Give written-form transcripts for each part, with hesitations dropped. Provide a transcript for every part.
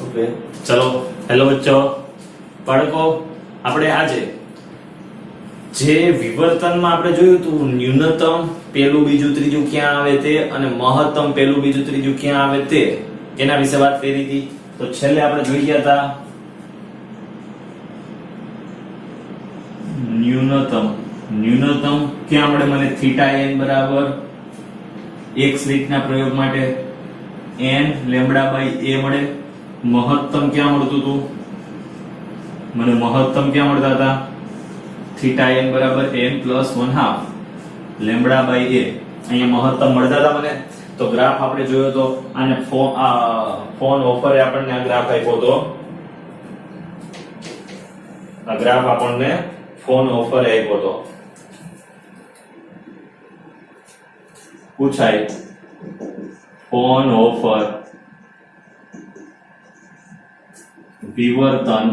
Okay, ચલો hello બચ્ચો. બાળકો, આપણે આજે જે વિવર્તનમાં આપણે જોયું હતું ન્યૂનતમ પહેલું બીજું ત્રીજું ક્યાં આવે તે અને મહત્તમ પહેલું બીજું ત્રીજું ક્યાં આવે તે એના વિશે વાત કરી હતી. તો છેલ્લે આપણે જોઈ ગયા હતા ન્યૂનતમ ક્યાં મળે મને થીટા n બરાબર x રીતના પ્રયોગ માટે n લેમ્બડા બાય a મળે. મહત્તમ ક્યાં મળતું હતું મને મહત્તમ ક્યાં મળતા હતા થીટા n બરાબર n plus 1/2 lambda by a અહીંયા મહત્તમ મળતા હતા મને. તો ગ્રાફ આપણે જોયો તો અને ફોન ઓફરે આપણને આ ગ્રાફ આપ્યો તો આ ગ્રાફ આપણને ફોન ઓફર આપ્યો તો પૂછાય ફોન ઓફર વિવર્તન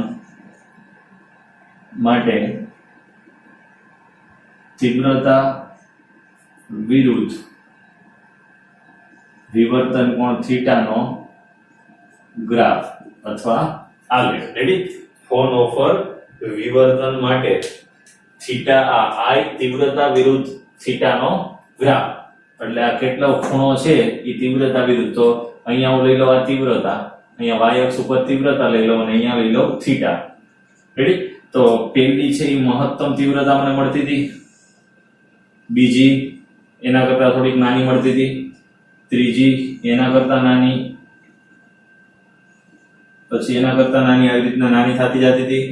માટે તીવ્રતા વિરુદ્ધ વિવર્તન કોણ થીટા નો ગ્રાફ અથવા આલેખ. રેડી? ફોન ઓફર વિવર્તન માટે થીટા આ I તીવ્રતા વિરુદ્ધ થીટા નો ગ્રાફ. એટલે આ કેટલો ખૂણો છે એ તીવ્રતા વિરુદ્ધ. તો અહીંયા હું લઈ લઉં આ તીવ્રતા, અહીંયા y અક્ષ ઉપર તીવ્રતા લઈ લઉં અને અહીંયા લઈ લઉં થીટા. રેડી? તો પહેલી છે એ મહત્તમ તીવ્રતા મને મળતી હતી, બીજી એના કરતા થોડીક નાની મળતી હતી, ત્રીજી એના કરતા નાની, પછી એના કરતા નાની, આવી રીતના નાની થતી જતી હતી.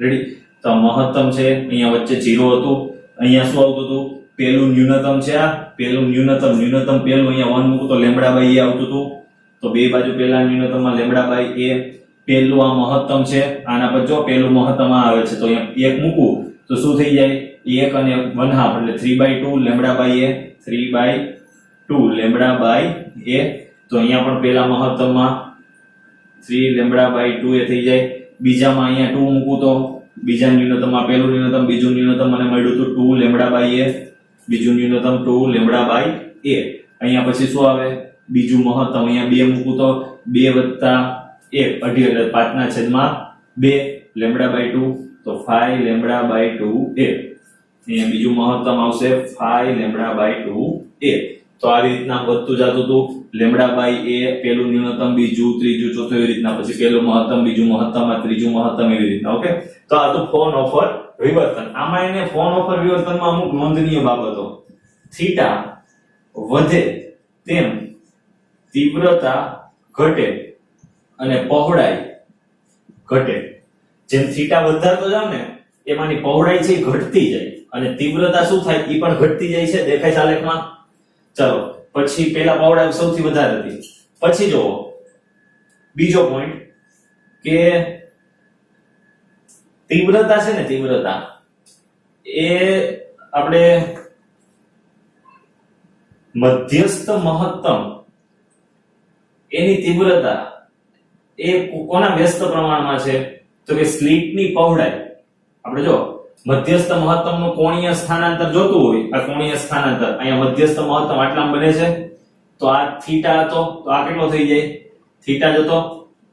રેડી? તો મહત્તમ છે અહીંયા વચ્ચે 0 હતું, અહીંયા શું આવતું હતું પેલું ન્યૂનતમ છે, આ પેલું ન્યૂનતમ પેલું અહીંયા 1 મૂકું તો લેમ્બડા બાય a આવતું હતું. તો બે બાજુ પેલા ન્યૂનતમમાં લેમ્બડા બાય a, પેલું આ મહત્તમ છે, આના પર જો પેલું મહત્તમ આ આવે છે તો અહીંયા 1 મૂકું તો શું થઈ જાય 1 અને 1/2 એટલે 3/2 lambda by a, 3/2 lambda by a. તો અહીંયા પણ પેલા મહત્તમમાં 3 લેમ્બડા બાય 2 એ થઈ જાય. બીજામાં અહીંયા 2 મૂકું તો બીજા ન્યૂનતમમાં પેલું ન્યૂનતમ બીજું ન્યૂનતમ મને મળ્યું હતું 2 લેમ્બડા બાય a, બીજું ન્યૂનતમ 2 લેમ્બડા બાય a. અહીંયા પછી શું આવે બીજું મહત્તમ, અહીંયા 2 મૂકું તો 2 + 1 અઢી એટલે 5/2 લેમ્બડા બાય 2 તો 5 લેમ્બડા બાય 2a. અહીંયા બીજું મહત્તમ આવશે 5 લેમ્બડા બાય 2a. તો આવી રીતના વધતું જતું હતું લેમ્બડા બાય a, પેલું ન્યૂનતમ બીજું ત્રીજું ચોથું એવી રીતના, પછી પેલું મહત્તમ બીજું મહત્તમ ત્રીજું મહત્તમ એવી રીતના. ઓકે, તો આ તો ફોન ઓફર વિવર્તન. આમાં એને ફોન ઓફર વિવર્તનમાં અમુક નોંધનીય બાબતો, થીટા વધે તેમ તીવ્રતા ઘટે અને પહોળાઈ ઘટે. જેમ થીટા વધારતો જાવ ને એમાંની પહોળાઈ છે ઘટતી જાય અને તીવ્રતા શું થાય એ પણ ઘટતી જાય છે. દેખાય છે આલેખમાં? ચલો પછી પેલા પહોળાઈ સૌથી વધારે હતી. પછી જો બીજો પોઈન્ટ કે તીવ્રતા છે ને, તીવ્રતા એ આપણે મધ્યસ્થ મહત્તમ એની તીવ્રતા એ કોના વ્યસ્ત પ્રમાણમાં છે તો કે સ્લિટની પહોળાઈ. આપણે જો મધ્યસ્થ મહત્તમ નું કોણીય સ્થાનાંતર જોતું હોય, આ કોણીય સ્થાનાંતર અહીંયા મધ્યસ્થ મહત્તમ આટલામાં બને છે. તો આ થીટા હતો તો આ કેટલો થઈ જાય થીટા જતો,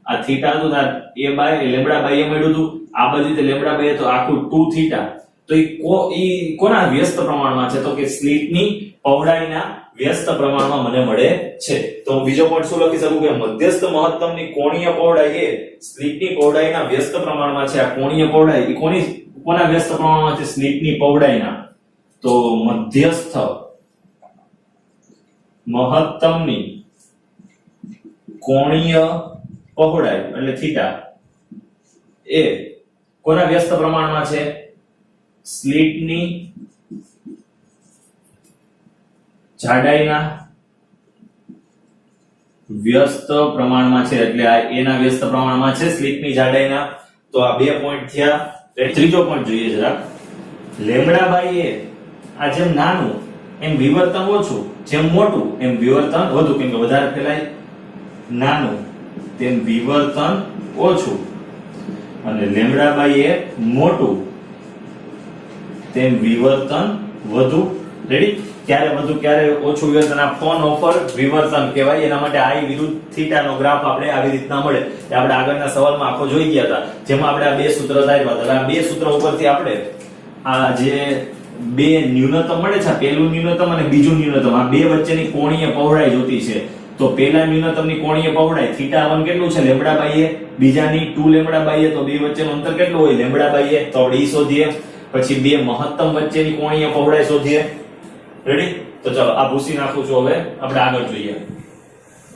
આ થીટા હતું આ a by lambda by a મળ્યું હતું, આ બધી તે લેમ્બડા બાય તો આખું 2 થીટા. તો ઈ કોના વ્યસ્ત પ્રમાણમાં છે તો કે સ્લિટની પહોળાઈના વ્યસ્ત પ્રમાણમાં મને મળે છે. તો હું બીજો પોઈન્ટ શું લખી શકું કે મધ્યસ્થ મહત્તમની કોણીય પહોળાઈ એ સ્લિટની પહોળાઈના વ્યસ્ત પ્રમાણમાં છે. આ કોણીય પહોળાઈ ઈ કોના વ્યસ્ત પ્રમાણમાં છે સ્લિટની પહોળાઈના. તો મધ્યસ્થ મહત્તમની કોણીય પહોળાઈ એટલે થીટા એ કોના વ્યસ્ત પ્રમાણમાં છે સ્લિટની જાડાઈના વ્યસ્ત પ્રમાણમાં છે. એટલે આ એના વ્યસ્ત પ્રમાણમાં છે સ્લિટની જાડાઈના. તો આ બે પોઈન્ટ થયા. ત્રીજો પોઈન્ટ જોઈએ જરા. લેમ્બડા બાય a આ જેમ નાનું એમ વિવર્તન ઓછું, જેમ મોટું એમ વિવર્તન વધુ, કેમ કે વધારે ફેલાય. નાનું તેમ વિવર્તન ઓછું અને લેમ્બડા બાય a મોટું તેમ વિવર્તન વધુ. રેડી? ક્યારે વધુ ક્યારે ઓછું વિવર્તન, આ ફોન ઓફર વિવર્તન કહેવાય. એના માટે I વિરુદ્ધ થીટા નો ગ્રાફ આપણે આવી રીતના મળે. એ આપણે આગળના સવાલમાં આખો જોઈ ગયા હતા, જેમાં આપણે આ બે સૂત્ર આપ્યા હતા. આ બે સૂત્ર ઉપરથી આપણે આ જે બે ન્યૂનતમ મળે છે, પહેલું ન્યૂનતમ અને બીજું ન્યૂનતમ, આ બે વચ્ચેની કોણીય પહોળાઈ જોતી છે. તો પહેલા ન્યૂનતમની કોણીય પહોળાઈ θ1 કેટલું છે λ/a, બીજાની 2 λ/a, તો બે વચ્ચેનું અંતર કેટલું હોય λ/a, તો આપણે ઈ શોધીએ. પછી બે મહત્તમ વચ્ચેની કોણીય પહોળાઈ શોધીએ. રેડી? તો ચાલો આ ભૂસી નાખું છું. હવે આપણે આગળ જોઈએ.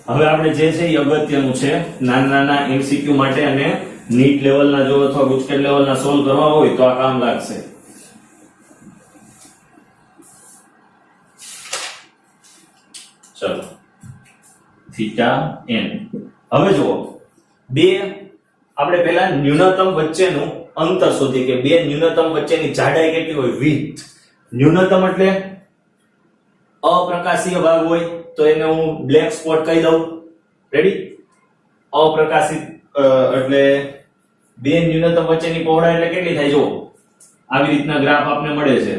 હવે આપણે જે છે એ અગત્યનું છે નાના નાના MCQ માટે અને નીટ લેવલના જો અથવા ગુજકેટ લેવલના સોલ્વ કરવા હોય તો આ કામ લાગશે. ચલો θn. હવે જુઓ, બે આપણે પહેલા ન્યૂનતમ વચ્ચેનું અંતર શોધીએ કે બે ન્યૂનતમ વચ્ચેની જાડાઈ કેટલી હોય, width. ન્યૂનતમ એટલે અપ્રકાશીય ભાગ હોય તો એને હું બ્લેક સ્પોટ કહી દઉં. રેડી? અપ્રકાશિત એટલે બે ન્યૂનતમ વચ્ચેની પહોળાઈ એટલે કેટલી થાય જો આવી રીતના ગ્રાફ આપને મળે છે.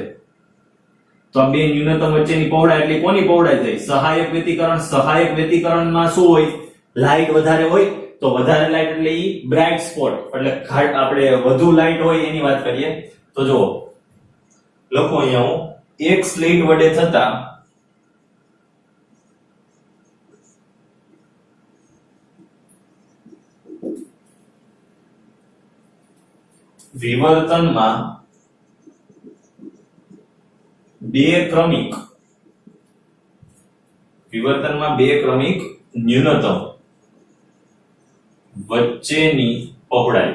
તો આ બે ન્યૂનતમ વચ્ચેની પહોળાઈ એટલે કોની પહોળાઈ થઈ? સહાયક વ્યતિકરણ. સહાયક વ્યતિકરણમાં શું હોય? લાઈટ વધારે હોય તો વધારે લાઈટ એટલે ઈ બ્રાઇટ સ્પોટ, એટલે આપણે વધુ લાઈટ હોય એની વાત કરીએ. તો જો લખો અહીંયા હું, એક સ્લિટ વડે થતા વિવર્તનમાં બે ક્રમિક ન્યૂનતમ વચ્ચેની પહોળાઈ,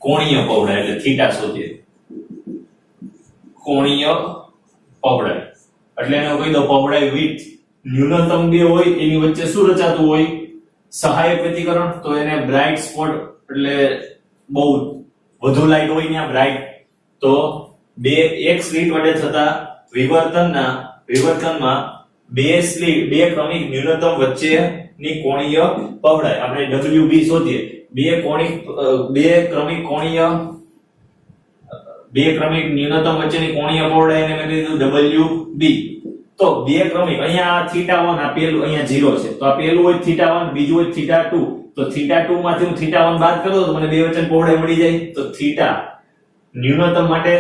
કોણીય પહોળાઈ એટલે થીટા શોધીએ. કોણીય પહોળાઈ એટલે એને કહી દો પહોળાઈ width. ન્યૂનતમ બે હોય એની વચ્ચે શું રચાતું હોય? સહાયક વ્યતિકરણ. તો એને બ્રાઇટ સ્પોટ એટલે બહુ વધુ લાઈટ હોય ત્યાં બ્રાઇટ. તો બે એક સ્લિટ વડે થતા વિવર્તનમાં બે ક્રમિક ન્યૂનતમ વચ્ચેની કોણીય પહોળાઈ આપણે WB શોધીએ. બે ક્રમિક ન્યૂનતમ વચ્ચેની કોણીય પહોળાઈને મેં કીધું WB. તો બે ક્રમિક અહીંયા θ1 આ પેલું અહીંયા 0 છે, તો આ પેલું હોય θ1, બીજું હોય θ2. તો θ2 માંથી હું θ1 બાદ કરું તો મને બે વચ્ચે પહોળાઈ મળી જાય. તો ન્યૂનતમ માટે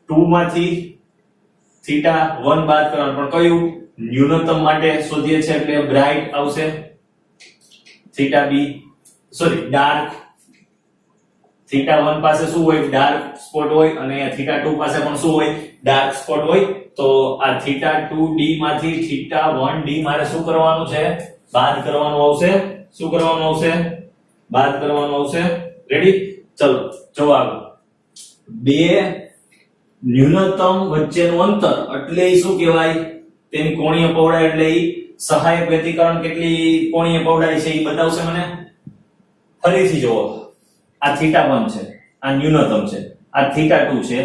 2 માંથી θ1 બાદ કરવાનું, પણ કયું ન્યૂનતમ માટે શોધીએ છે એટલે બ્રાઇટ આવશે. θb sorry dark. θ1 પાસે શું હોય? ડાર્ક સ્પોટ હોય, અને θ2 પાસે પણ શું હોય? ડાર્ક સ્પોટ હોય. તો આ θ2d માંથી θ1d મારે શું કરવાનું છે? બાદ કરવાનું આવશે. શું કરવાનું આવશે? બાદ કરવાનું આવશે. રેડી? ચલો જવાબ, બે ન્યૂનતમ વચ્ચેનું અંતર એટલે શું કહેવાય? તેની કોણીય પહોળાઈ એટલે સહાયક વ્યતિકરણ કેટલી કોણીય પહોળાઈ છે એ બતાવશે મને. ફરીથી જુઓ, આ θ1 છે, આ ન્યૂનતમ છે, આ θ2 છે,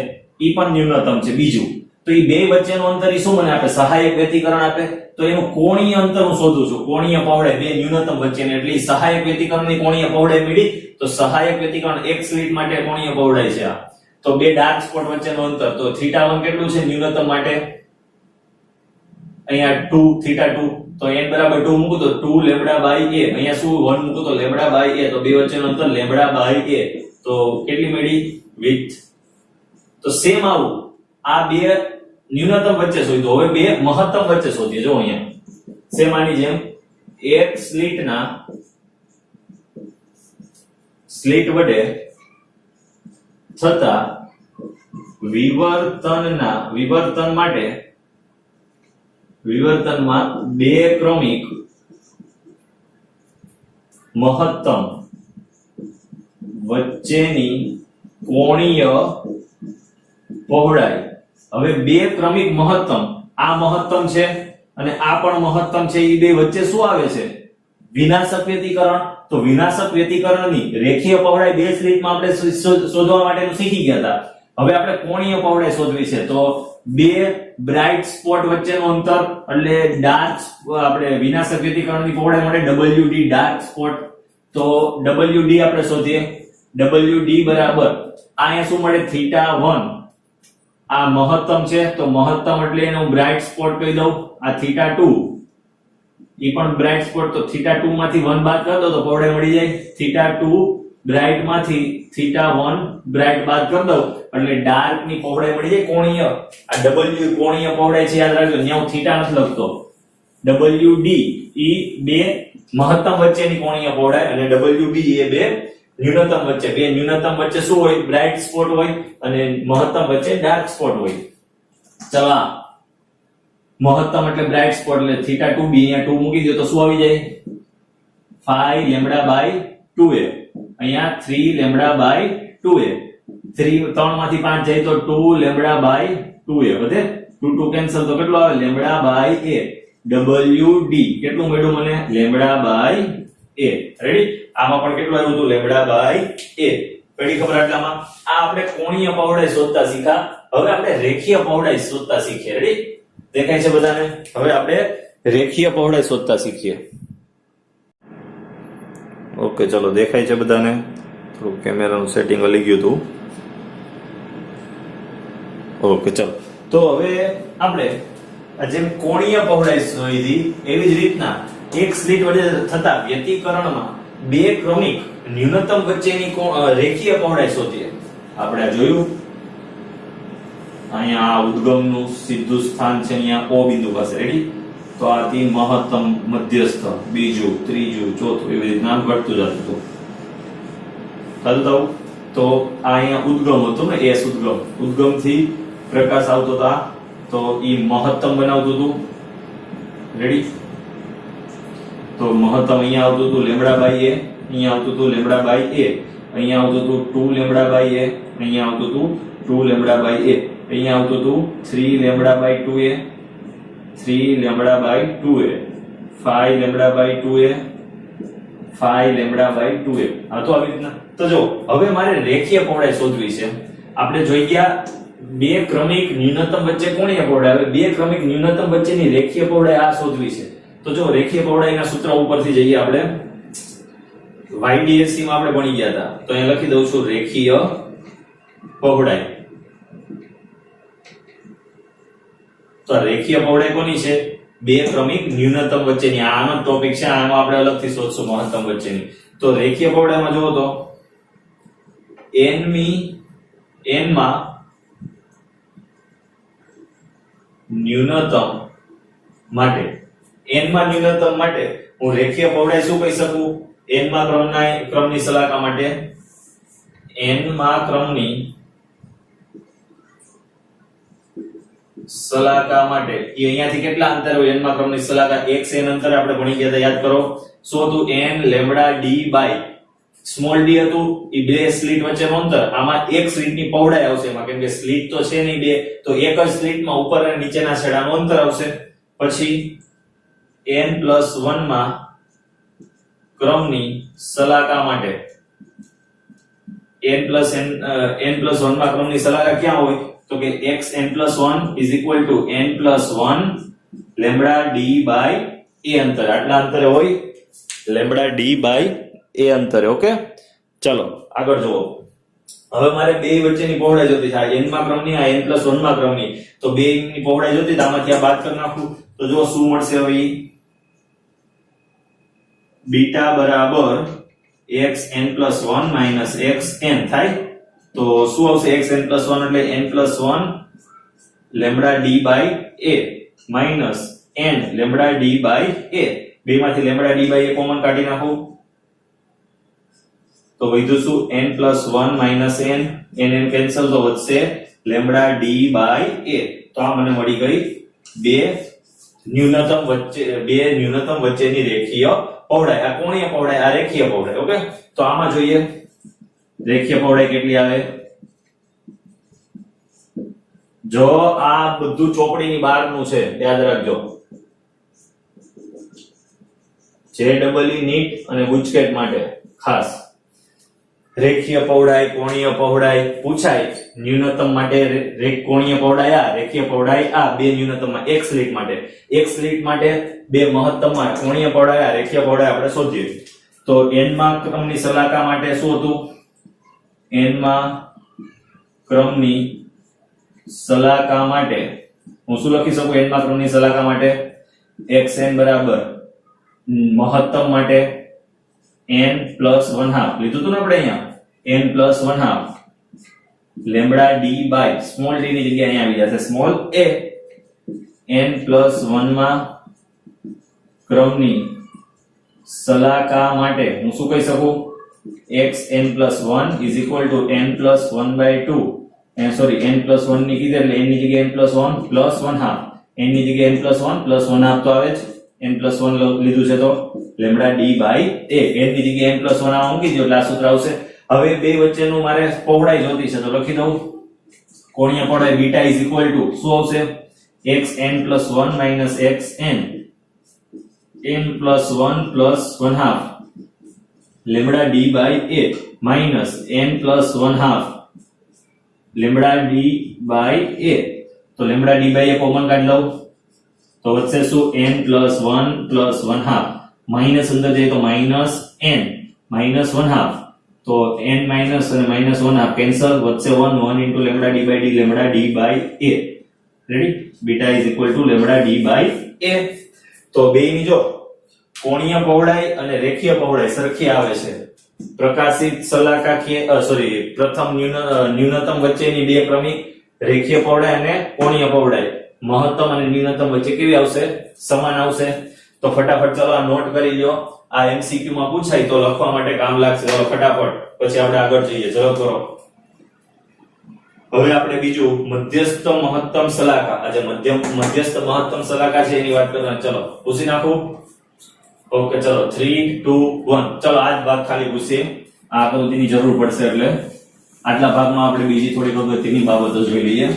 ઈ પણ ન્યૂનતમ છે બીજું. તો ઈ બે વચ્ચેનું અંતર ઈ શું મને આપે? સહાયક વ્યતિકરણ આપે. તો એનું કોણીય અંતર હું શોધું છું. કોણીય પહોળાઈ બે ન્યૂનતમ વચ્ચેની એટલે સહાયક વ્યતિકરણની કોણીય પહોળાઈ મળી. તો સહાયક વ્યતિકરણ એક સ્લિટ માટે કોણીય પહોળાઈ છે આ. તો બે ડાર્ક સ્પોટ વચ્ચેનું અંતર તો θ1 કેટલું છે ન્યૂનતમ માટે? અહીંયા 2 θ2. તો n બરાબર 2 મૂકું તો 2 λ/a. અહીંયા શું 1 મૂકું તો λ/a. તો બે વચ્ચેનું અંતર λ/a. તો કેટલી મળી? width. તો સેમ આવું આ બે ન્યૂનતમ વચ્ચે શોધ્યો. હવે બે મહત્તમ વચ્ચે શોધીએ. જો અહીંયા સેમ આની જેમ એક સ્લિટ વડે થતા વિવર્તનમાં બે ક્રમિક મહત્તમ વચ્ચેની કોણીય પહોળાઈ. હવે બે ક્રમિક મહત્તમ, આ મહત્તમ છે અને આ પણ મહત્તમ છે, એ બે વચ્ચે શું આવે છે? વિનાશક વ્યતિકરણ. તો વિનાશક વ્યતિકરણની રેખીય પહોળાઈ બે સ્લિટમાં આપણે શોધવા માટેનું શીખી ગયા હતા. હવે આપણે કોણીય પહોળાઈ શોધવી છે. તો બે બ્રાઇટ સ્પોટ વચ્ચેનું અંતર એટલે ડાર્ક આપણે વિનાશક વ્યતિકરણની પહોળાઈ માટે WD ડાર્ક સ્પોટ. તો WD આપણે શોધીએ. WD બરાબર અહીંયા શું મળે? θ1 આ મહત્તમ છે તો મહત્તમ એટલે એને હું બ્રાઇટ સ્પોટ કહી દઉં. આ θ2 ઈ પણ બ્રાઇટ સ્પોટ, તો θ2 માંથી 1 બાદ કર દો તો પહોળાઈ મળી જાય. θ2 બ્રાઇટ માંથી θ1 બ્રાઇટ બાદ કર દો એટલે ડાર્ક ની પહોળાઈ મળી જાય. કોણીય આ w કોણીય પહોળાઈ છે, યાદ રાખજો. અહીંયા હું θ નથી લખતો. WD ઈ બે મહત્તમ વચ્ચેની કોણીય પહોળાઈ અને WB એ બે ન્યૂનતમ વચ્ચે. બે ન્યૂનતમ વચ્ચે શું હોય? બ્રાઇટ સ્પોટ હોય અને મહત્તમ વચ્ચે ડાર્ક સ્પોટ હોય. ચલો મહત્તમ એટલે બ્રાઇટ સ્પોટ એટલે θ2b અહીંયા 2 મૂકી દો તો શું આવી જાય? 5 λ/2a. અહીંયા 3 λ/2a. 3 માંથી 5 જાય તો 2 λ/2a વધે. 2 2 કેન્સલ તો કેટલો આવે? λ/a. WD કેટલું મળ્યું મને? λ/a. રેડી? આમાં પણ કેટલું આવ્યું હતું? λ/a. પડી ખબર આટલામાં? આ આપણે કોણીય પહોળાઈ શોધતા શીખા. હવે આપણે રેખીય પહોળાઈ શોધતા શીખીએ. રેડી? દેખાય છે બધાને? હવે આપણે રેખીય પહોળાઈ શોધતા શીખીએ. ઓકે ચલો, દેખાય છે બધાને? થોડું કેમેરાનું સેટિંગ અલી ગયું હતું. ઓકે ચલો, તો હવે આપણે જેમ કોણીય પહોળાઈ શોધી એવી જ રીતના એક સ્લિટ વડે થતા વ્યતિકરણમાં બે ક્રમિક ન્યૂનતમ વચ્ચેની રેખીય પહોળાઈ શોધીએ. આપણે આ જોયું. અહીંયા આ ઉદ્ગમનું સીધું સ્થાન છે અહીંયા O બિંદુ પાસે. રેડી? તો આથી મહત્તમ, મધ્યસ્થ, બીજું, ત્રીજું, ચોથું એવી રીતના ઘટતું જતું હતું. તો આ અહીંયા ઉદ્ગમ હતું ને, S ઉદ્ગમ. ઉદ્ગમથી પ્રકાશ આવતો હતા તો ઈ મહત્તમ બનાવતું હતું. રેડી? તો મહત્તમ અહીંયા આવતું હતું λ/a, અહીંયા આવતું હતું λ/a, અહીંયા આવતું હતું 2 λ/a, અહીંયા આવતું હતું 2 λ/a, અહીંયા આવતું હતું 3 λ/2a, 3 λ/2a, 5 λ/2a, 5 λ/2a. આ તો આવી રીતના. તો જો હવે મારે રેખીય પહોળાઈ શોધવી છે. આપણે જોઈ ગયા બે ક્રમિક ન્યૂનતમ વચ્ચે કોણીય પહોળાઈ. હવે બે ક્રમિક ન્યૂનતમ વચ્ચેની રેખીય પહોળાઈ આ શોધવી છે. તો જો રેખીય પહોળાઈના સૂત્ર ઉપરથી જઈએ આપણે. YDSC માં આપણે ભણી ગયા હતા. તો અહીં લખી દઉં છું રેખીય પહોળાઈ. તો રેખીય પહોળાઈ કોની છે? બે ક્રમિક ન્યૂનતમ વચ્ચેની. આનો ટોપિક છે, આમાં આપણે અલગથી શોધશું મહત્તમ વચ્ચેની. તો રેખીય પહોળાઈમાં જોવો તો n માં ન્યૂનતમ માટે, n માં ન્યૂનતમ માટે હું રેખીય પહોળાઈ શું કહી શકું? n માં ક્રમની સલાકા માટે, n માં ક્રમની સલાકા માટે એ અહીંયાથી કેટલા અંતર હોય? n માં ક્રમની સલાકા xn અંતર આપણે ભણી ગયા હતા, યાદ કરો. શું હતું? n λd/ સ્મોલ d હતું. એ બે સ્લિટ વચ્ચેનું અંતર. આમાં એક સ્લિટની પહોળાઈ આવશે એમાં, કેમ કે સ્લિટ તો છે નહીં બે, તો એક જ સ્લિટમાં ઉપર અને નીચેના છેડાનું અંતર આવશે. પછી n+1 માં ક્રમની સલાકા માટે, n+1 માં ક્રમની સલાકા ક્યાં હોય? તો કે xn+1 n+1 λd/a અંતર. આટલા અંતરે હોય λd/a અંતરે. ઓકે ચલો આગળ જુઓ. હવે મારે બે વચ્ચેની પહોળાઈ જોતી છે. આ n માં ક્રમની, આ n+1 માં ક્રમની. તો બે ની પહોળાઈ જોતી, આમાંથી આ બાદ કરી નાખું તો જો શું મળશે? હવે બીટા બરાબર xn+1 xn થાય. તો શું આવશે? xn+1 એટલે n+1 λd/a minus n λd/a. બે માંથી λd/a કોમન કાઢી નાખો તો વધ્યું શું? n+1 n કેન્સલ તો વધશે λd/a. તો આ મને મળી ગઈ બે ન્યૂનતમ વચ્ચેની રેખીય પહોળાઈ. આ કોણીય પહોળાઈ, આ રેખીય પહોળાઈ. ઓકે તો આમાં જોઈએ રેખીય પહોળાઈ કેટલી આવે. જો આ બધું ચોપડીની બહારનું છે, યાદ રાખજો. JEE નીટ અને ગુજકેટ માટે ખાસ રેખીય પહોળાઈ, કોણીય પહોળાઈ પૂછાય. ન્યૂનતમ માટે કોણીય પહોળાઈ આ, રેખીય પહોળાઈ આ. બે ન્યૂનતમમાં એક સ્લિટ માટે બે મહત્તમમાં કોણીય પહોળાઈ આ, રેખીય પહોળાઈ આપણે શોધીએ. તો n માં ક્રમની સલાકા માટે શું હતું? n માં ક્રમની સલાકા માટે હું શું લખી શકું? n માં ક્રમની સલાકા માટે xn બરાબર મહત્તમ માટે n પ્લસ 1/2 લીધું હતું ને આપણે અહીંયા n plus 1/2 lambda d by small d ની જગ્યાએ અહીંયા આવી જશે સ્મોલ a n પ્લસ 1 માં ક્રમની સલાકા માટે હું શું કહી શકું? xn plus 1 is equal two n plus 1/2 n plus 1 ની કીધે એટલે n ની જગ્યાએ n પ્લસ 1 પ્લસ 1/2 n ની જગ્યાએ n પ્લસ 1 પ્લસ 1/2 તો આવે જ n પ્લસ 1 લીધું છે તો lambda d by a n ની જગ્યાએ n પ્લસ 1 આ મૂકી દો એટલે આ સૂત્ર આવશે. હવે બે વચ્ચેનું મારે પહોળાઈ જોતી છે તો લખી દઉં કોણીય પહોળાઈ બીટા ઇઝ ઇક્વલ ટુ શું આવશે? xn plus 1 minus xn n plus 1 plus 1/2 lambda d by a minus n plus 1/2 lambda d by a તો lambda d by a common કાઢ લઉં તો વચ્ચે શું n પ્લસ 1 પ્લસ 1/2 માઈનસ અંદર જાય તો માઈનસ n માઈનસ 1/2 તો n માઈનસ અને માઈનસ 1/2 કેન્સલ વચ્ચે 1 1 into lambda d by d lambda d by a ready beta is equal to lambda d by a. તો બેની જો કોણીય પહોળાઈ અને રેખીય પહોળાઈ સરખી આવે છે. પ્રકાશિત સલાકાકીય પ્રથમ ન્યૂનતમ વચ્ચેની બે ક્રમિક રેખીય પહોળાઈ અને કોણીય પહોળાઈ મહત્તમ અને ન્યૂનતમ વચ્ચે કેવી આવશે? સમાન આવશે. તો ફટાફટ ચલો આ નોટ કરી લ્યો. આ MCQ માં પૂછાય તો લખવા માટે કામ લાગશે. ચલો ફટાફટ પછી આપણે આગળ જઈએ. ચલો કરો. હવે આપણે બીજું મધ્યસ્થ મહત્તમ સલાકા આજે મધ્યસ્થ મહત્તમ સલાકા છે એની વાત કરવાની. ચલો પૂછી નાખું. ઓકે ચલો 3 2 1 ચલો આજ ભાગ ખાલી પૂછીએ. આ આકૃતિની જરૂર પડશે એટલે આટલા ભાગમાં આપણે બીજી થોડી અગત્યની બાબતો જોઈ લઈએ.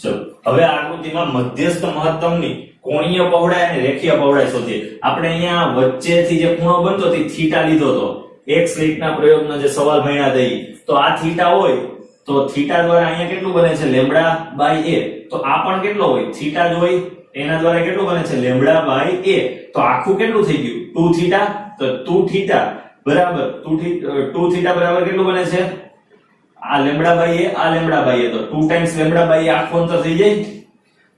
ચલો હવે આકૃતિમાં મધ્યસ્થ મહત્તમની કોણીય પહોળાઈ અને રેખીય પહોળાઈ શોધીએ. આપણે અહીંયા વચ્ચેથી જે ખૂણો બનતો તે થીટા લીધો તો એક સ્લિટના પ્રયોગનો જે સવાલ ભણ્યા દઈ તો આ થીટા હોય તો થીટા દ્વારા અહીંયા કેટલું બને છે? Lambda by a. તો આ પણ કેટલો હોય? થીટા જ હોય એના દ્વારા કેટલું બને છે? Lambda by a. તો આખું કેટલું થઈ ગયું? 2 થીટા. તો 2 થીટા બરાબર 2 થીટા બરાબર કેટલું બને છે? આ લેમ્બડા બાય a આ લેમ્બડા બાય a તો 2 ટાઈમ્સ લેમ્બડા બાય a આખું અંતર થઈ જાય.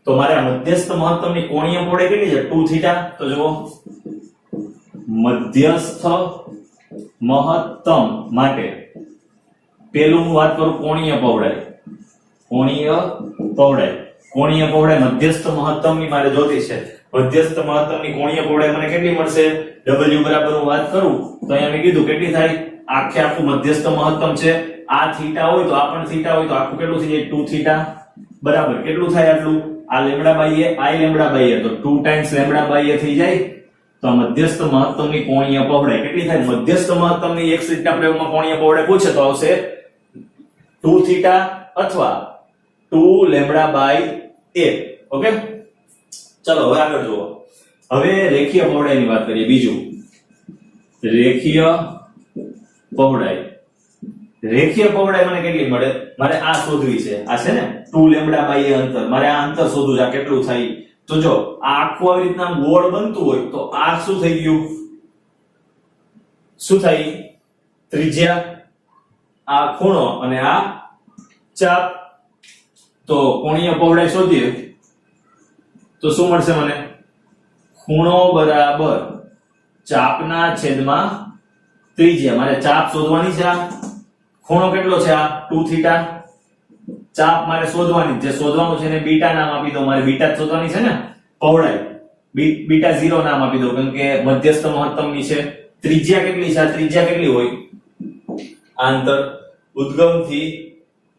તો મારે મધ્યસ્થ મહત્તમની કોણીય પહોળાઈ કેટલી છે? 2 થીટા. તો જુઓ મધ્યસ્થ મહત્તમ માટે પેલું હું વાત કરું કોણીય પહોળાઈ. કોણીય પહોળાઈ મધ્યસ્થ મહત્તમની મારે જોતી છે. મધ્યસ્થ મહત્તમની કોણીય પહોળાઈ મને કેટલી મળશે? w બરાબર હું વાત કરું તો અહીંયા મેં કીધું કેટલી થાય? આખું મધ્યસ્થ મહત્તમ છે. આ થીટા હોય તો આ પણ થીટા હોય તો આખું કેટલું થઈ જાય? 2 થીટા બરાબર કેટલું થાય આટલું? આ લેમ્બડા બાય a આ લેમ્બડા બાય a તો 2 ટાઈમ્સ લેમ્બડા બાય a થઈ જાય. તો મધ્યસ્થ મહત્તમની કોણીય પહોળાઈ કેટલી થાય? મધ્યસ્થ મહત્તમની એક સ્લિટના પ્રયોગમાં કોણીય પહોળાઈ પૂછે તો આવશે 2 થીટા અથવા 2 લેમ્બડા બાય a. ઓકે ચલો હવે આગળ જુઓ. હવે રેખીય પહોળાઈની વાત કરીએ. બીજું રેખીય પહોળાઈ મને કેટલી મળે? મારે આ શોધવી છે. આ છે ને 2 લેમ્બડા બાય a અંતર. મારે આ અંતર શોધવું છે. આ કેટલું થાય? તો જો આ આખું આવી રીતના ગોળ બનતું હોય તો આ શું થઈ ગયું? શું થાય? ત્રિજ્યા આ ખૂણો અને આ ચાપ. તો કોણીય પહોળાઈ શોધીએ તો શું મળશે મને? ખૂણો બરાબર ચાપના છેદમાં ત્રિજ્યા. મારે ચાપ શોધવાની છે. આ ખૂણો કેટલો છે? આ 2 થીટા. ચાપ મારે શોધવાની છે. શોધવાનું છે એને બીટા નામ આપી દો. મારે બીટા જ શોધવાની છે ને. પહોળાઈ બીટા 0 નામ આપી દો કેમ કે મધ્યસ્થ મહત્તમની છે. ત્રિજ્યા કેટલી છે? આ ત્રિજ્યા કેટલી હોય? આ અંતર ઉદ્ગમથી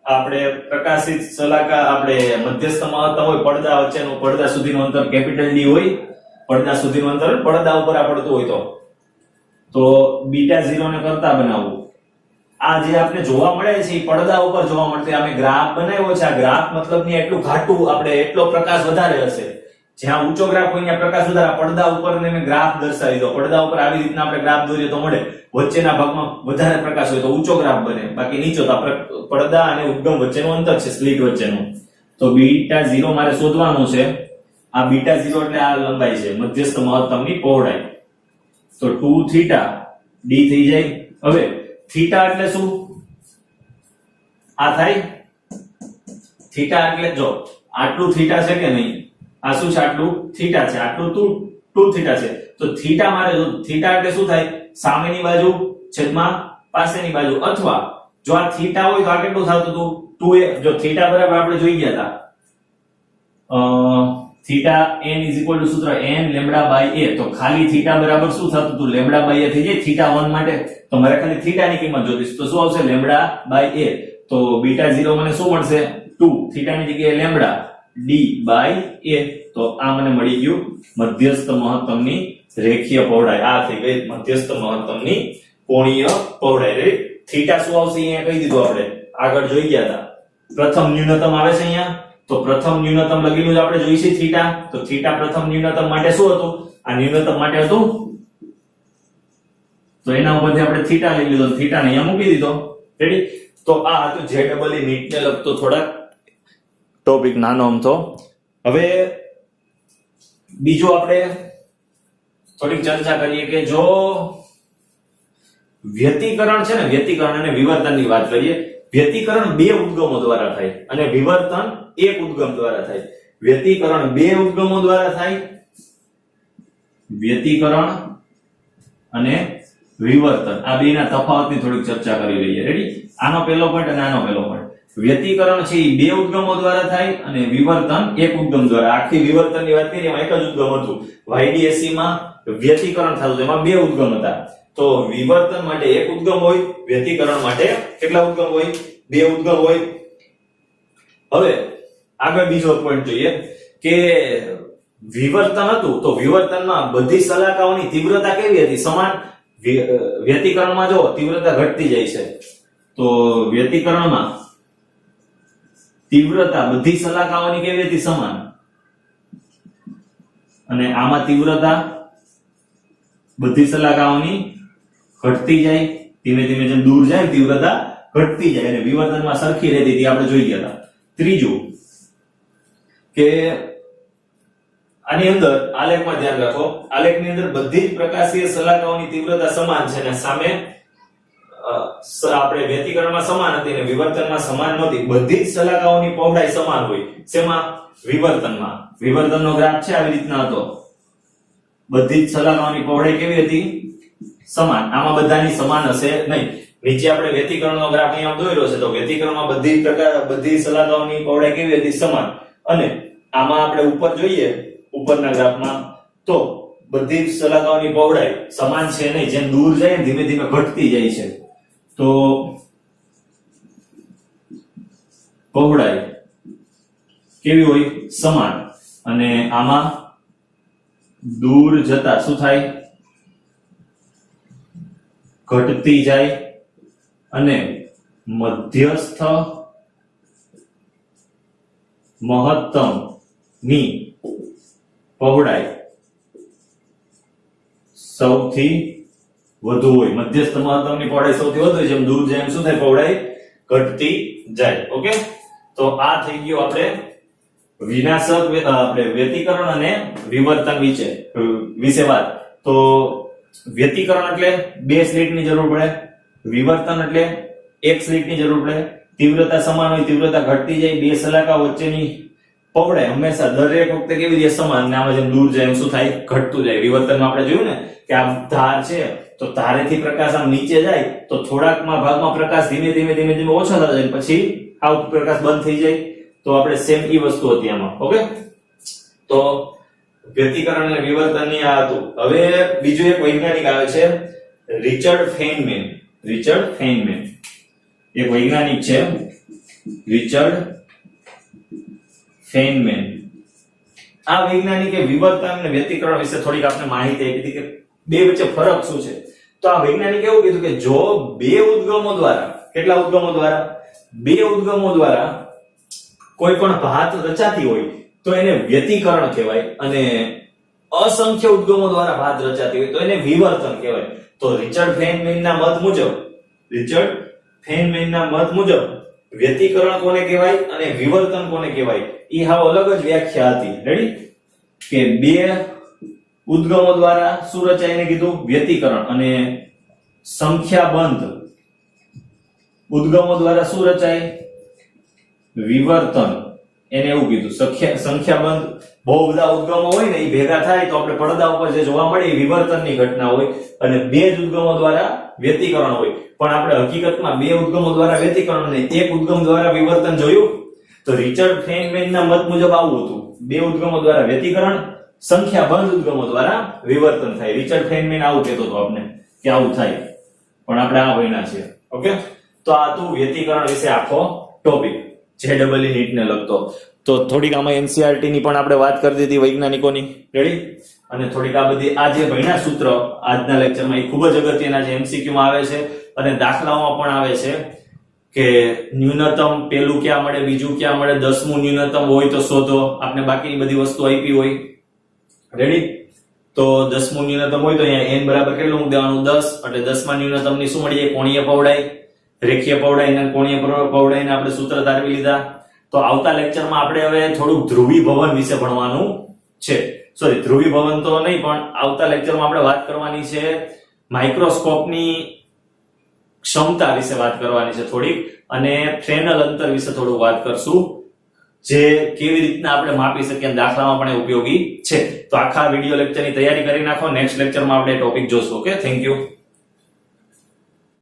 આપણે પ્રકાશિત સલાકા આપણે મધ્યસ્થ મહત્તમ હોય પડદા વચ્ચેનું પડદા સુધીનું અંતર કેપિટલ D હોય. પડદા સુધીનું અંતર પડદા ઉપર આ પડતું હોય તો બીટા 0 ને કરતા બનાવવું. આ જે આપણે જોવા મળે છે એ પડદા ઉપર જોવા મળશે. અમે ગ્રાફ બનાવ્યો છે. આ ગ્રાફ મતલબની એટલું ઘાટું આપણે એટલો પ્રકાશ વધારે હશે. જ્યાં ઊંચો ગ્રાફ હોય ત્યાં પ્રકાશ વધારે. પડદા ઉપર ને મેં ગ્રાફ દર્શાવી દો. પડદા ઉપર આવી રીતના આપણે ગ્રાફ દોરીએ તો મળે. વચ્ચેના ભાગમાં વધારે પ્રકાશ હોય તો ઊંચો ગ્રાફ બને. બાકી નીચો તો પડદા અને ઉદ્ગમ વચ્ચેનું અંતર છે સ્લિટ વચ્ચેનું. તો બીટા 0 મારે શોધવાનું છે. આ બીટા 0 એટલે આ લંબાઈ છે મધ્યસ્થ મહત્તમની પહોળાઈ. તો 2 થીટા d થઈ જાય હવે થીટા એટલે શું? આ થાય થીટા એટલે જો આટલું થીટા છે કે નહીં, આ શું છે? આટલું થીટા છે, આટલું ટુ થીટા છે. તો થીટા મારે થીટા એટલે શું થાય? સામેની બાજુ છેદમાં પાસેની બાજુ, અથવા જો આ થીટા હોય તો આ કેટલું થતું હતું? 2a. જો થીટા બરાબર આપણે જોઈ ગયા હતા થીટા n = સૂત્ર n લેમ્બડા બાય a. તો ખાલી થીટા બરાબર શું થતું હતું? લેમ્બડા બાય a થઈ જાય થીટા 1 માટે. તો મારે ખાલી થીટા ની કિંમત જોઈતી તો શું આવશે? Lambda by a. તો બીટા 0 મને શું મળશે? 2. થીટા ની જગ્યાએ લેમ્બડા d બાય a. તો આ મને મળી ગયું મધ્યસ્થ મહત્તમની રેખીય પહોળાઈ. આ થઈ ગઈ મધ્યસ્થ મહત્તમની કોણીય પહોળાઈ. રાઈટ. થીટા શું આવશે અહીંયા કહી દીધું આપણે, આગળ જોઈ ગયા હતા. પ્રથમ ન્યૂનતમ આવે છે અહીંયા, તો પ્રથમ ન્યૂનતમ લગીનું જ આપણે જોઈશે થીટા. તો થીટા પ્રથમ ન્યૂનતમ માટે શું હતું? આ ન્યૂનતમ માટે હતું, તો એના ઉપરથી આપણે થીટા લઈ લીધો, થીટા ને અહીંયા મૂકી દીધો. રેડી. તો આ હતું જે ડબલ ઈ નીટ ને લગતો થોડાક ટોપિક નાનો અમથો. હવે બીજો આપણે થોડીક ચર્ચા કરીએ કે જો વ્યતિકરણ છે ને, વ્યતિકરણ અને વિવર્તનની વાત કરીએ. વ્યતિકરણ બે ઉદ્ગમો દ્વારા થાય અને વિવર્તન એક ઉદ્ગમ દ્વારા થાય. વ્યતિકરણ બે ઉદ્ગમો દ્વારા થાય, વ્યતિકરણ અને વિવર્તન. આ બેના તફાવતની થોડીક ચર્ચા કરી લઈએ. રેડી. આનો પહેલો પોઈન્ટ અને આનો પહેલો પોઈન્ટ. વ્યતિકરણ છે એ બે ઉદ્ગમો દ્વારા થાય અને વિવર્તન એક ઉદ્ગમ દ્વારા. આખી વિવર્તનની વાત કરીએ એમાં એક જ ઉદ્ગમ હતું. YDSC માં વ્યતિકરણ થતું એમાં બે ઉદ્ગમ હતા. તો વિવર્તન માટે એક ઉદ્ગમ હોય, વ્યતિકરણ માટે કેટલા ઉદ્ગમ હોય? બે ઉદ્ગમ હોય. હવે આગળ બીજો પોઈન્ટ જોઈએ કે વિવર્તન હતું તો વિવર્તનમાં બધી શલાકાઓની તીવ્રતા કેવી હતી? સમાન. વ્યતિકરણમાં જો તીવ્રતા ઘટતી જાય છે, તો વ્યતિકરણમાં તીવ્રતા બધી શલાકાઓની કેવી હતી? સમાન. અને આમાં તીવ્રતા બધી શલાકાઓની ઘટતી જાય, ધીમે ધીમે જેમ દૂર જાય તીવ્રતા ઘટતી જાય, અને વિવર્તનમાં સરખી રહેતી હતી આપણે જોઈ ગયા હતા. ત્રીજું કે આની અંદર આલેખમાં ધ્યાન રાખો, આલેખની અંદર બધી જ પ્રકાશીય શલાકાઓની તીવ્રતા સમાન છે અને સામે આપણે વ્યતિકરણમાં સમાન હતી અને વિવર્તનમાં સમાન નહોતી. બધી જ શલાકાઓની પહોળાઈ સમાન હોય. શેમાં? વિવર્તનમાં. વિવર્તનનો ગ્રાફ છે આવી રીતના હતો. બધી જ શલાકાઓની પહોળાઈ કેવી હતી? સમાન. આમાં બધાની સમાન હશે નહીં. નીચે આપણે વ્યતિકરણનો ગ્રાફ અહીંયા દોર્યો છે, તો વ્યતિકરણમાં બધી શલાકાઓની પહોળાઈ કેવી હતી? સમાન. અને આમાં આપણે ઉપર જોઈએ ઉપરના ગ્રાફમાં, તો બધી જ શલાકાઓની પહોળાઈ સમાન છે નહીં. જેમ દૂર જાય ધીમે ધીમે ઘટતી જાય છે. તો પહોળાઈ કેવી હોય? સમાન. અને આમાં દૂર જતા શું થાય? ઘટતી જાય. અને મધ્યસ્થ મહત્તમ ની પહોળાઈ સૌથી વધુ હોય. મધ્યસ્થ મહત્તમની પહોળાઈ સૌથી વધુ હોય. જેમ દૂર જાય એમ શું થાય? પહોળાઈ ઘટતી જાય. ઓકે. તો આ થઈ ગયું આપણે વિનાશક આપણે વ્યતિકરણ અને વિવર્તન વિશે વાત. તો વ્યતિકરણ એટલે બે સ્લિટની જરૂર પડે, વિવર્તન એટલે એક સ્લિટની જરૂર પડે. તીવ્રતા સમાન હોય, તીવ્રતા ઘટતી જાય. બે શલાકા વચ્ચેની પહોળાઈ હંમેશા દરેક વખતે કેવી રીતે સમાન. આમાં જેમ દૂર જાય એમ શું થાય? ઘટતું જાય. વિવર્તનમાં આપણે જોયું ને કે આ ધાર છે, તો ધારેથી પ્રકાશ આમ નીચે જાય તો થોડાકમાં ભાગમાં પ્રકાશ ધીમે ધીમે ધીમે ધીમે ઓછો થતો જાય, પછી આ પ્રકાશ બંધ થઈ જાય. તો આપણે સેમ ઈ વસ્તુ હતી આમાં. ઓકે. તો વ્યતિકરણ અને વિવર્તનની આ હતું. હવે બીજો એક વૈજ્ઞાનિક આવે છે રિચર્ડ ફેનમેન. રિચર્ડ ફેનમેન એક વૈજ્ઞાનિક છે, રિચર્ડ ફેનમેન. આ વૈજ્ઞાનિકે વિવર્તન અને વ્યતિકરણ વિશે થોડીક આપણે માહિતી આપી હતી કે બે વચ્ચે ફરક શું છે. તો આ વૈજ્ઞાનિકે એવું કીધું કે જો બે ઉદ્ગમો દ્વારા, કેટલા ઉદ્ગમો દ્વારા? બે ઉદ્ગમો દ્વારા કોઈ પણ ભાત રચાતી હોય તો એને વ્યતિકરણ કહેવાય, અને અસંખ્ય ઉદ્ગમો દ્વારા ભાત રચાતી હોય તો એને વિવર્તન કહેવાય. તો રિચર્ડ ફેનમેનના મત મુજબ વ્યતિકરણ કોને કહેવાય અને વિવર્તન કોને કહેવાય એ હાવ અલગ જ વ્યાખ્યા હતી. રેડી. કે બે ઉદ્ગમો દ્વારા શું રચાય એને કીધું? વ્યતિકરણ. અને સંખ્યાબંધ ઉદ્ગમો દ્વારા શું રચાય? વિવર્તન. એને એવું કીધું સંખ્યાબંધ બહુ બધા ઉદ્ગમો હોય ને એ ભેગા થાય તો આપણે પડદા ઉપર જે જોવા મળે એ વિવર્તનની ઘટના હોય, અને બે જ ઉદ્ગમો દ્વારા વ્યતિકરણ હોય. પણ આપણે હકીકતમાં બે ઉદ્ગમો દ્વારા વ્યતિકરણ નહીં, એક ઉદ્ગમ દ્વારા વિવર્તન જોયું. તો રિચર્ડ ફેનમેનના મત મુજબ આવું હતું, બે ઉદ્ગમો દ્વારા વ્યતિકરણ, સંખ્યાબંધ ઉદ્ગમો દ્વારા વિવર્તન થાય. રિચર્ડ ફેનમેન આવું કહેતો હતો આપણે કે આવું થાય, પણ આપણે આ ભણ્યા છે. ઓકે, તો આ હતું વ્યતિકરણ વિશે આખો ટોપિક, JEE નીટ ને લગતો. તો થોડીક આમાં એનસીઆરટી ની પણ આપણે વાત કરી દીધી, વૈજ્ઞાનિકોની. રેડી? અને થોડીક આ બધી આ જે ભણ્યા સૂત્ર આજના લેક્ચરમાં એ ખૂબ જ અગત્યના છે, MCQ માં આવે છે અને દાખલાઓમાં પણ આવે છે કે ન્યૂનતમ પેલું ક્યાં મળે, બીજું ક્યાં મળે, 10મું ન્યૂનતમ હોય તો શોધો. આપણે બાકીની બધી વસ્તુ આપી હોય. રેડી? તો 10મું ન્યૂનતમ હોય તો અહીંયા n બરાબર કેટલું મૂકી દેવાનું? 10. એટલે 10માં ન્યૂનતમની શું મળી જાય? કોણીય પહોળાઈ, રેખીય પહોળાઈ અને કોણીય પહોળાઈને આપણે સૂત્ર તારવી લીધા. તો આવતા લેક્ચરમાં આપણે હવે થોડુંક ધ્રુવીભવન વિશે ભણવાનું છે. સોરી, ધ્રુવીભવન તો નહીં, પણ આવતા લેક્ચરમાં આપણે વાત કરવાની છે માઇક્રોસ્કોપની ક્ષમતા વિશે વાત કરવાની છે થોડીક, અને ફ્રેનલ અંતર વિશે થોડું વાત કરશું, જે કેવી રીતના આપણે માપી શકીએ, દાખલામાં પણ ઉપયોગી છે. તો આખા વિડિયો લેક્ચરની તૈયારી કરી નાખો. નેક્સ્ટ લેક્ચરમાં આપણે ટોપિક જોશું. Okay, thank you.